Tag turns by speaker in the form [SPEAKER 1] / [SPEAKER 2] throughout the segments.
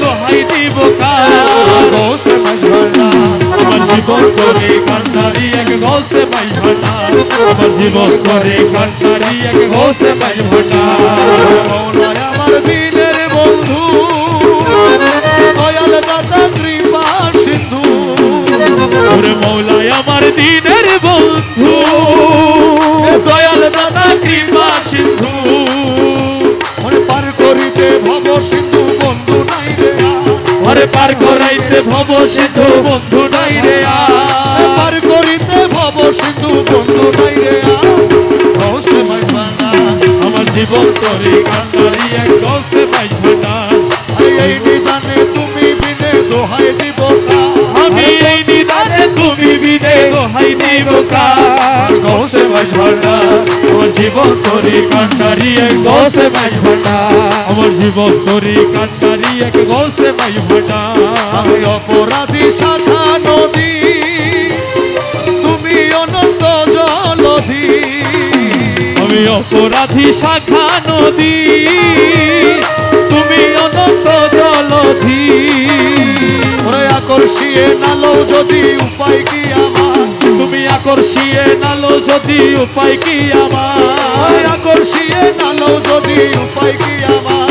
[SPEAKER 1] দোহাই দিব কার
[SPEAKER 2] গৌসে মাঝভান্ডার
[SPEAKER 1] আমার জীবন করে কান্ডারি এক গৌসে মাঝভান্ডার আমার জীবন করে কান্ডারি এক গৌসে মাঝভান্ডার
[SPEAKER 2] মৌলায় আমার দিনের বন্ধু দয়াল দাতা কৃপা সিন্ধু
[SPEAKER 1] ওরে মৌলায় আমার দিনের বন্ধু দয়াল দাতা কৃপা সিন্ধু
[SPEAKER 2] পার করিতে ভব সিন্ধু বন্ধু নাই রে
[SPEAKER 1] ওরে পার করাইতে ভব সিন্ধু বন্ধু নাই রে
[SPEAKER 2] পার করিতে ভব সিন্ধু বন্ধু নাই রে গৌসে মাঝভান্ডার
[SPEAKER 1] আমার জীবন করে কান্ডারি এক গৌসে মাঝভান্ডার
[SPEAKER 2] এই নিদানে তুমি বিনে দোহাই দিব কার
[SPEAKER 1] আমি এই নিদানে তুমি বিনে দোহাই দিব কার
[SPEAKER 2] গৌসে মাঝভান্ডার
[SPEAKER 1] আমার জীবন করে কান্ডারি এক গৌসে মাঝভান্ডার আমার জীবন করে কান্ডারি এক গৌসে মাঝভান্ডার
[SPEAKER 2] আমি অপরাধী শাখা নদী তুমি অনন্ত জলধি
[SPEAKER 1] আমি অপরাধী শাখা নদী তুমি অনন্ত জলধি
[SPEAKER 2] ওরে আকর্ষিয়ে নালো যদি উপায় কি আমার
[SPEAKER 1] তুমি আকর্ষিয়ে নালো যদি উপায় কি আমার
[SPEAKER 2] আকর্ষিয়ে নালো যদি উপায় কি আমার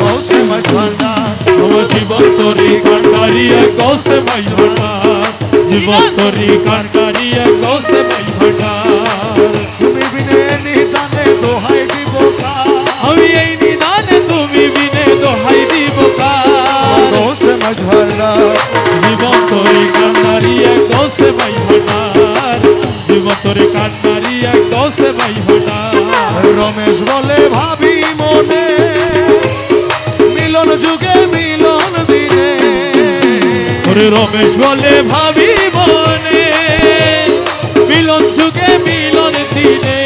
[SPEAKER 2] গৌসে মাঝভান্ডার
[SPEAKER 1] আমার জীবন তরি কান্ডারি এক গৌসে মাঝভান্ডার জীবন তরি কান্ডারি এক গৌসে মাঝভান্ডার
[SPEAKER 2] তুমি বিনে নিদানে দোহাই দিব কার
[SPEAKER 1] আমি এই নিদানে তুমি বিনে দোহাই দিব কার
[SPEAKER 2] গৌসে মাঝভান্ডার
[SPEAKER 1] জীবন তরি কান্ডারি এক গৌসে মাঝভান্ডার জীবন তরি কান্ডারি এক গৌসে মাঝভান্ডার
[SPEAKER 2] রমেশ বলে ভাবি মনে মিলন যুগে মিলন দিনে
[SPEAKER 1] ওরে রমেশ বলে ভাবি মনে মিলন যুগে মিলন দিনে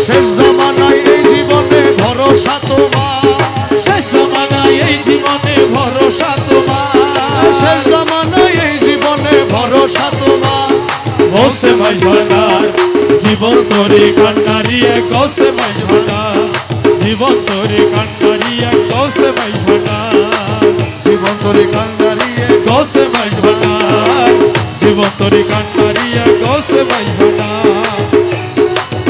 [SPEAKER 2] শেষ জামানায় এই জীবনে ভরসা তোমার
[SPEAKER 1] শেষ জামানায় এই জীবনে ভরসা তোমার
[SPEAKER 2] শেষ জামানায় এই জীবনে ভরসা তোমার
[SPEAKER 1] গৌসে মাঝভান্ডার জীবন তরি কান্ডারি এক গৌসে মাঝভান্ডার জীবন তরি কান্ডারি এক গৌসে মাঝভান্ডার
[SPEAKER 2] জীবন তরি কান্দারিয়ে
[SPEAKER 1] গৌসে মাঝভান্ডার জীবন তরি কান্ডারি